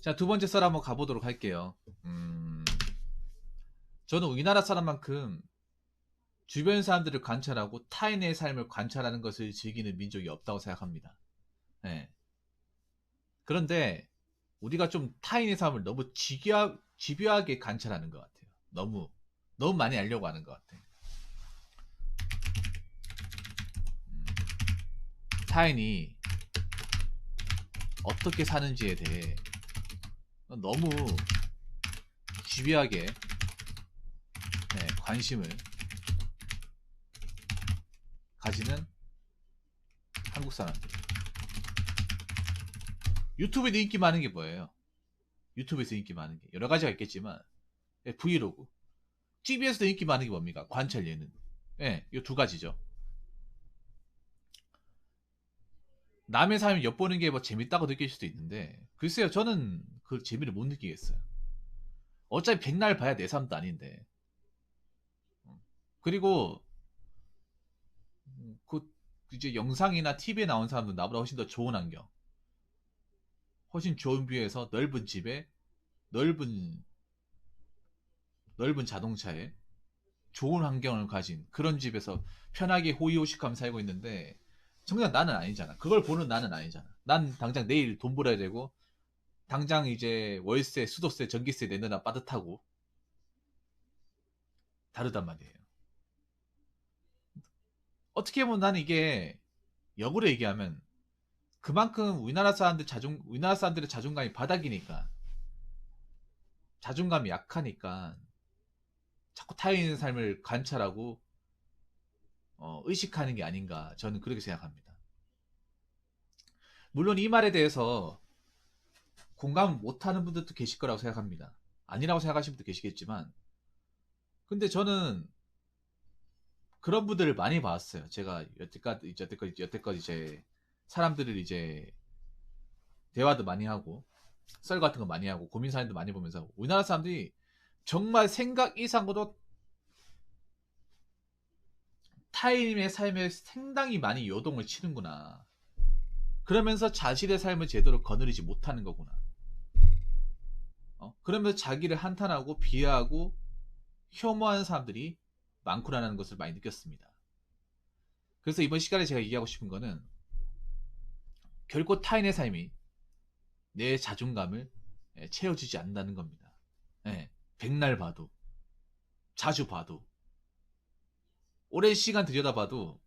자, 두 번째 썰 한번 가보도록 할게요. 저는 우리나라 사람만큼 주변 사람들을 관찰하고 타인의 삶을 관찰하는 것을 즐기는 민족이 없다고 생각합니다. 예. 그런데 우리가 좀 타인의 삶을 너무 집요하게 관찰하는 것 같아요. 너무 많이 알려고 하는 것 같아요. 타인이 어떻게 사는지에 대해 너무 집요하게 관심을 가지는 한국 사람들. 유튜브에도 인기 많은 게 뭐예요? 유튜브에서 인기 많은 게 여러 가지가 있겠지만 브이로그. TV에서도 인기 많은 게 뭡니까? 관찰 예능. 예, 이 두 가지죠. 남의 삶을 엿보는 게 뭐 재밌다고 느낄 수도 있는데 글쎄요, 저는 그 재미를 못 느끼겠어요. 어차피 백날 봐야 내 삶도 아닌데. 그리고 그 이제 영상이나 TV에 나온 사람도 나보다 훨씬 더 좋은 환경, 훨씬 좋은 뷰에서 넓은 집에 넓은 넓은 자동차에 좋은 환경을 가진 그런 집에서 편하게 호의호식하며 살고 있는데 정작 나는 아니잖아. 그걸 보는 나는 아니잖아. 난 당장 내일 돈 벌어야 되고 당장 이제 월세, 수도세, 전기세 내느라 빠듯하고 다르단 말이에요. 어떻게 보면 나는 이게 역으로 얘기하면 그만큼 우리나라 사람들의 자존감이 바닥이니까, 자존감이 약하니까 자꾸 타인의 삶을 관찰하고 의식하는 게 아닌가, 저는 그렇게 생각합니다. 물론 이 말에 대해서 공감 못하는 분들도 계실 거라고 생각합니다. 아니라고 생각하시는 분도 계시겠지만, 근데 저는 그런 분들을 많이 봤어요. 제가 여태껏 이제 사람들을 이제 대화도 많이 하고 썰 같은 거 많이 하고 고민 사연도 많이 보면서 우리나라 사람들이 정말 생각 이상으로 타인의 삶에 상당히 많이 요동을 치는구나. 그러면서 자신의 삶을 제대로 거느리지 못하는 거구나. 그러면서 자기를 한탄하고 비하하고 혐오하는 사람들이 많구나라는 것을 많이 느꼈습니다. 그래서 이번 시간에 제가 얘기하고 싶은 거는 결코 타인의 삶이 내 자존감을 채워주지 않는다는 겁니다. 예, 백날 봐도, 자주 봐도, 오랜 시간 들여다봐도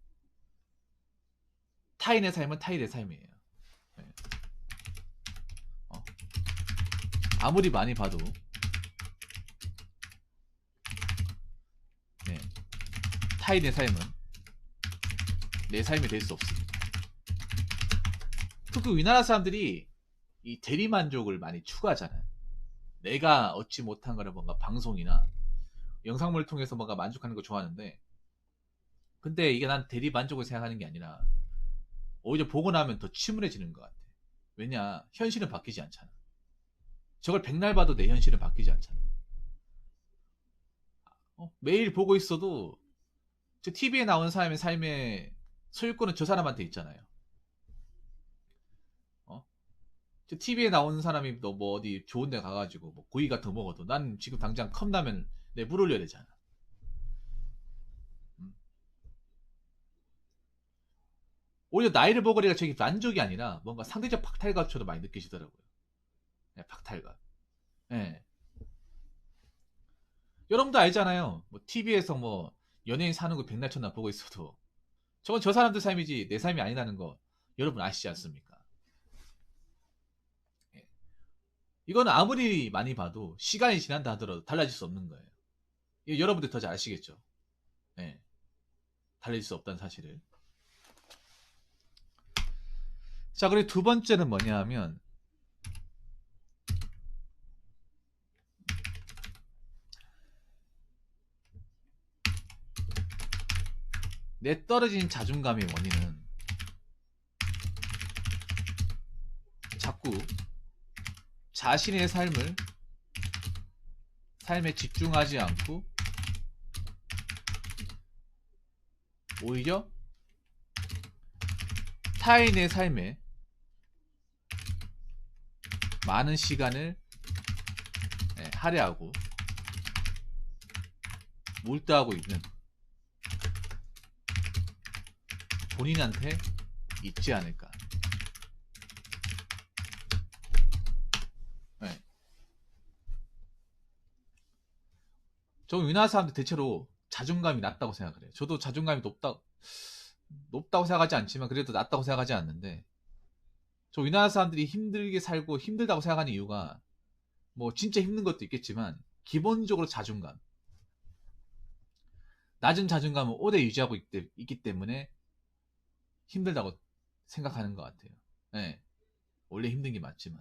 타인의 삶은 타인의 삶이에요. 예. 어, 아무리 많이 봐도 네, 타인의 삶은 내 삶이 될 수 없습니다. 특히 우리나라 사람들이 이 대리만족을 많이 추구하잖아요. 내가 얻지 못한 거를 뭔가 방송이나 영상물을 통해서 뭔가 만족하는 거 좋아하는데, 근데 이게 난 대리만족을 생각하는 게 아니라 오히려 보고 나면 더 침울해지는 것 같아. 왜냐, 현실은 바뀌지 않잖아. 저걸 백날 봐도 내 현실은 바뀌지 않잖아. 매일 보고 있어도 저 TV에 나오는 사람의 삶의 소유권은 저 사람한테 있잖아요. 어? 저 TV에 나오는 사람이 너 뭐 어디 좋은 데 가가지고 뭐 고기 같은 거 먹어도 난 지금 당장 컵라면 내 물 올려야 되잖아. 음. 오히려 나이를 먹으리가 저게 만족이 아니라 뭔가 상대적 박탈감처럼 많이 느끼시더라고요. 네, 박탈감. 예. 여러분도 알잖아요. 뭐 TV에서 뭐 연예인 사는 거 백날 천날 보고 있어도 저건 저 사람들 삶이지 내 삶이 아니라는 거 여러분 아시지 않습니까? 예. 이거는 아무리 많이 봐도 시간이 지난다 하더라도 달라질 수 없는 거예요. 이거 여러분들 더 잘 아시겠죠? 예. 달라질 수 없다는 사실을. 자, 그리고 두 번째는 뭐냐 하면 내 떨어진 자존감의 원인은 자꾸 자신의 삶에 집중하지 않고 오히려 타인의 삶에 많은 시간을 할애하고 몰두하고 있는 본인한테 있지 않을까. 네. 저 우리나라 사람들 대체로 자존감이 낮다고 생각을 해요. 저도 자존감이 높다고 생각하지 않지만 그래도 낮다고 생각하지 않는데, 저 우리나라 사람들이 힘들게 살고 힘들다고 생각하는 이유가 뭐 진짜 힘든 것도 있겠지만 기본적으로 자존감, 낮은 자존감을 오래 유지하고 있기 때문에 힘들다고 생각하는 것 같아요. 네. 원래 힘든 게 맞지만.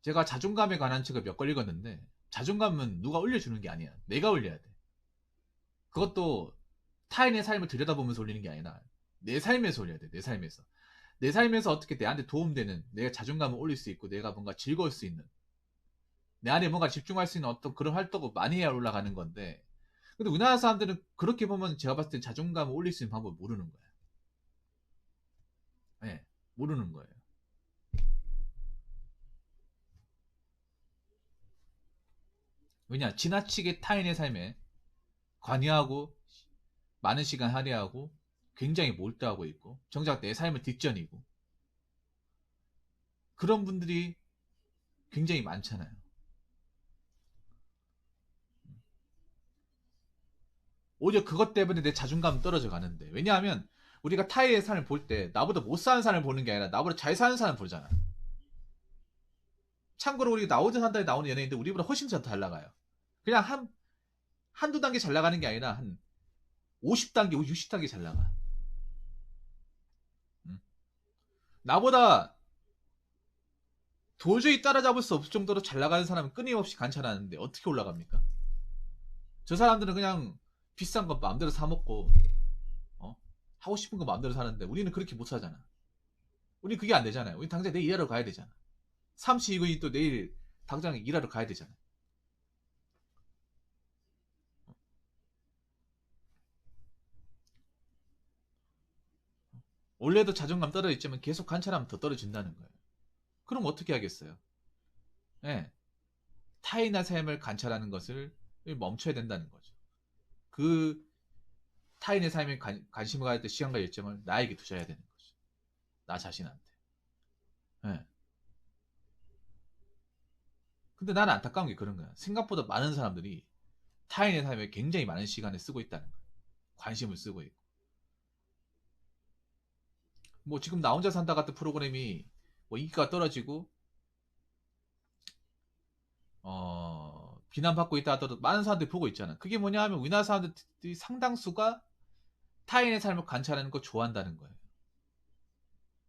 제가 자존감에 관한 책을 몇 권 읽었는데, 자존감은 누가 올려주는 게 아니야. 내가 올려야 돼. 그것도 타인의 삶을 들여다보면서 올리는 게 아니라 내 삶에서 올려야 돼. 내 삶에서. 내 삶에서 어떻게 내한테 도움되는, 내가 자존감을 올릴 수 있고 내가 뭔가 즐거울 수 있는, 내 안에 뭔가 집중할 수 있는 어떤 그런 활동을 많이 해야 올라가는 건데, 근데 우리나라 사람들은 그렇게 보면 제가 봤을 때 자존감을 올릴 수 있는 방법을 모르는 거예요. 네, 모르는 거예요. 왜냐, 지나치게 타인의 삶에 관여하고 많은 시간 할애하고 굉장히 몰두하고 있고 정작 내 삶을 뒷전이고 그런 분들이 굉장히 많잖아요. 오히려 그것 때문에 내 자존감은 떨어져 가는데, 왜냐하면 우리가 타인의 삶을 볼 때 나보다 못 사는 사람을 보는 게 아니라 나보다 잘 사는 사람을 보잖아. 참고로 우리 나 혼자 산다에 나오는 연예인들 우리보다 훨씬 더 잘 나가요. 그냥 한두 단계 잘 나가는 게 아니라 한 50단계, 60단계 잘 나가. 음. 나보다 도저히 따라잡을 수 없을 정도로 잘 나가는 사람은 끊임없이 관찰하는데 어떻게 올라갑니까? 저 사람들은 그냥 비싼 거 마음대로 사 먹고 하고 싶은 거 마음대로 사는데 우리는 그렇게 못 사잖아. 우리 그게 안 되잖아요. 우리 당장 내일 일하러 가야 되잖아. 삼시이건이 또 내일 당장 일하러 가야 되잖아. 원래도 자존감 떨어져 있지만 계속 관찰하면 더 떨어진다는 거예요. 그럼 어떻게 하겠어요? 네. 타인의 삶을 관찰하는 것을 멈춰야 된다는 거죠. 그 타인의 삶에 관심을 가질 때 시간과 열정을 나에게 두셔야 되는 거죠. 나 자신한테. 네. 근데 나는 안타까운 게 그런 거야. 생각보다 많은 사람들이 타인의 삶에 굉장히 많은 시간을 쓰고 있다는 거야. 관심을 쓰고 있고. 뭐 지금 나 혼자 산다 같은 프로그램이 뭐 인기가 떨어지고 비난받고 있다 하더라도 많은 사람들이 보고 있잖아. 그게 뭐냐 하면 우리나라 사람들이 상당수가 타인의 삶을 관찰하는 거 좋아한다는 거예요.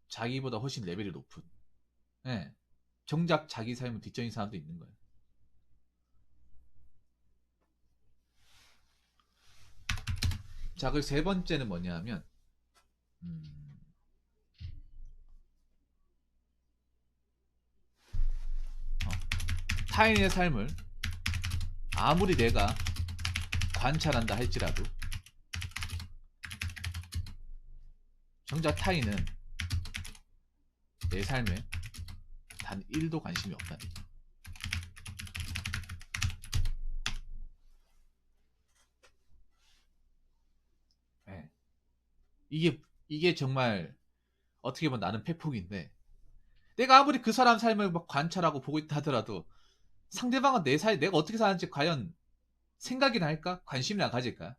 자기보다 훨씬 레벨이 높은. 네. 정작 자기 삶을 뒷전인 사람도 있는 거예요. 자, 그 세 번째는 뭐냐 하면 타인의 삶을 아무리 내가 관찰한다 할지라도 정작 타인은 내 삶에 단 1도 관심이 없다는 거예요. 네. 이게 정말 어떻게 보면 나는 폐폭인데, 내가 아무리 그 사람 삶을 막 관찰하고 보고 있다 하더라도 상대방은 내 삶, 내가 어떻게 사는지 과연 생각이나 할까? 관심이나 가질까?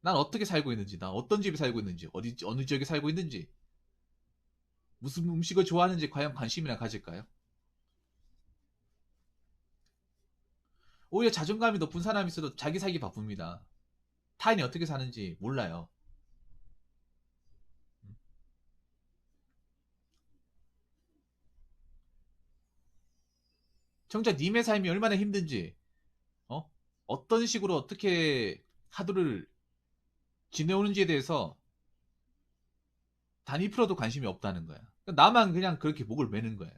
난 어떻게 살고 있는지, 난 어떤 집에 살고 있는지, 어느 지역에 살고 있는지, 무슨 음식을 좋아하는지 과연 관심이나 가질까요? 오히려 자존감이 높은 사람이 있어도 자기 살기 바쁩니다. 타인이 어떻게 사는지 몰라요. 정작 님의 삶이 얼마나 힘든지, 어떤 식으로 어떻게 하루를 지내오는지에 대해서 단 2%도 관심이 없다는 거야. 그러니까 나만 그냥 그렇게 목을 매는 거야.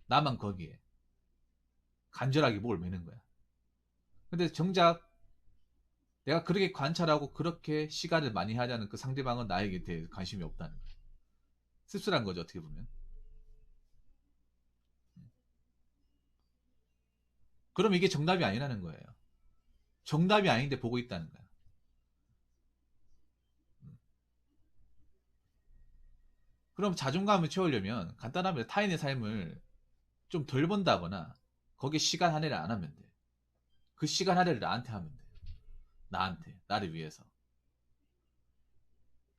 나만 거기에 간절하게 목을 매는 거야. 근데 정작 내가 그렇게 관찰하고 그렇게 시간을 많이 하자는 그 상대방은 나에게 대해 관심이 없다는 거야. 씁쓸한 거죠, 어떻게 보면. 그럼 이게 정답이 아니라는 거예요. 정답이 아닌데 보고 있다는 거야. 그럼 자존감을 채우려면 간단하면 타인의 삶을 좀 덜 본다거나 거기에 시간 할애를 안 하면 돼. 그 시간 할애를 나한테 하면 돼. 나한테, 나를 위해서.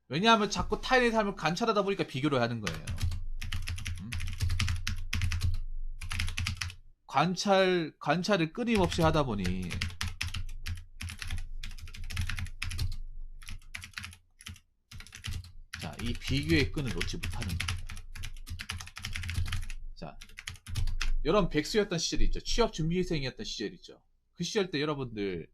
왜냐하면 자꾸 타인의 삶을 관찰하다 보니까 비교를 하는 거예요. 음? 관찰을 끊임없이 하다 보니 자, 이 비교의 끈을 놓지 못하는 겁니다. 자, 여러분 백수였던 시절이 있죠. 취업 준비생이었던 시절이 있죠. 그 시절 때 여러분들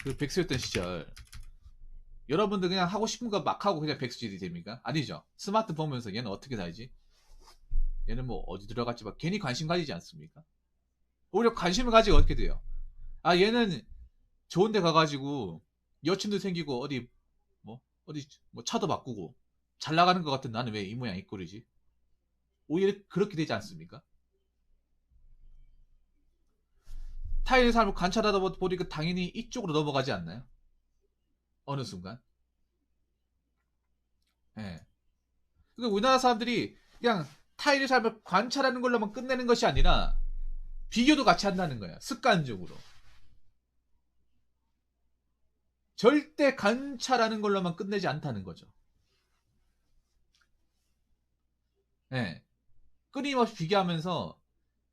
그 백수였던 시절 여러분들 그냥 하고 싶은 거 막 하고 그냥 백수질이 됩니까? 아니죠. 스마트 보면서 얘는 어떻게 살지? 얘는 뭐 어디 들어갔지? 막 괜히 관심 가지지 않습니까? 오히려 관심을 가지고 어떻게 돼요? 아 얘는 좋은 데 가가지고 여친도 생기고 어디 뭐 차도 바꾸고 잘 나가는 것 같은 나는 왜 이 모양 이 꼴이지? 오히려 그렇게 되지 않습니까? 타인의 삶을 관찰하다 보니까 당연히 이쪽으로 넘어가지 않나요? 어느 순간. 예. 그러니까 우리나라 사람들이 그냥 타인의 삶을 관찰하는 걸로만 끝내는 것이 아니라 비교도 같이 한다는 거야. 습관적으로. 절대 관찰하는 걸로만 끝내지 않다는 거죠. 예. 끊임없이 비교하면서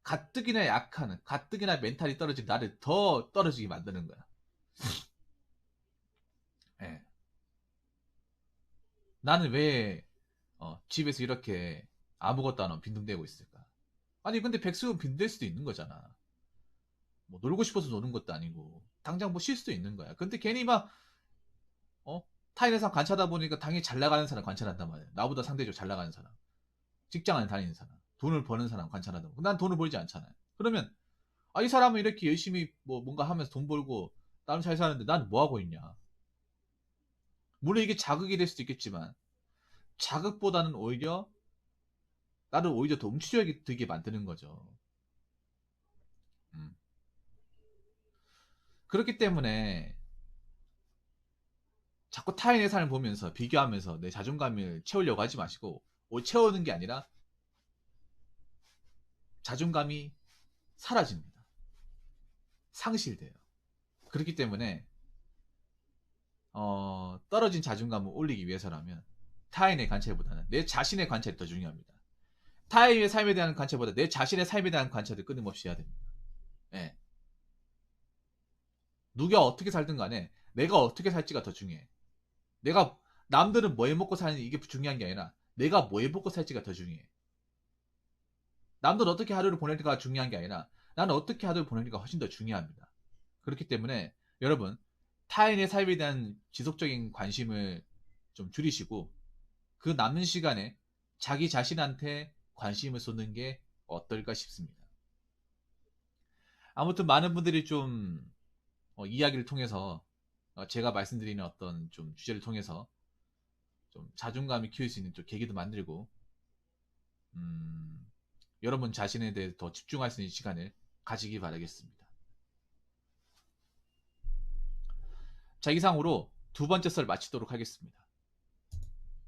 가뜩이나 약한, 가뜩이나 멘탈이 떨어진 나를 더 떨어지게 만드는 거야. 예. 나는 왜 집에서 이렇게 아무것도 안 하고 빈둥대고 있을까? 아니 근데 백수는 빈둥댈 수도 있는 거잖아. 뭐 놀고 싶어서 노는 것도 아니고 당장 뭐 쉴 수도 있는 거야. 근데 괜히 막 타인의 삶 관찰하다 보니까 당연히 잘 나가는 사람 관찰한단 말이야. 나보다 상대적으로 잘 나가는 사람, 직장을 다니는 사람, 돈을 버는 사람 관찰하다 보면 난 돈을 벌지 않잖아요. 그러면 이 사람은 이렇게 열심히 뭐 뭔가 하면서 돈 벌고 나는 잘 사는데 나는 뭐 하고 있냐? 물론 이게 자극이 될 수도 있겠지만 자극보다는 오히려 나를 오히려 더 움츠려들게 만드는 거죠. 음. 그렇기 때문에 자꾸 타인의 삶을 보면서 비교하면서 내 자존감을 채우려고 하지 마시고 채우는 게 아니라 자존감이 사라집니다. 상실돼요. 그렇기 때문에 떨어진 자존감을 올리기 위해서라면 타인의 관찰보다는 내 자신의 관찰이 더 중요합니다. 타인의 삶에 대한 관찰보다 내 자신의 삶에 대한 관찰을 끊임없이 해야 됩니다. 예. 누가 어떻게 살든 간에 내가 어떻게 살지가 더 중요해. 내가 남들은 뭐 해먹고 사는지 이게 중요한 게 아니라 내가 뭐 해먹고 살지가 더 중요해. 남들 어떻게 하루를 보낼까 중요한 게 아니라 나는 어떻게 하루를 보낼까 훨씬 더 중요합니다. 그렇기 때문에 여러분 타인의 삶에 대한 지속적인 관심을 좀 줄이시고 그 남는 시간에 자기 자신한테 관심을 쏟는 게 어떨까 싶습니다. 아무튼 많은 분들이 좀 이야기를 통해서 제가 말씀드리는 어떤 좀 주제를 통해서 좀 자존감을 키울 수 있는 좀 계기도 만들고 여러분 자신에 대해 더 집중할 수 있는 시간을 가지기 바라겠습니다. 자, 이상으로 두 번째 썰 마치도록 하겠습니다.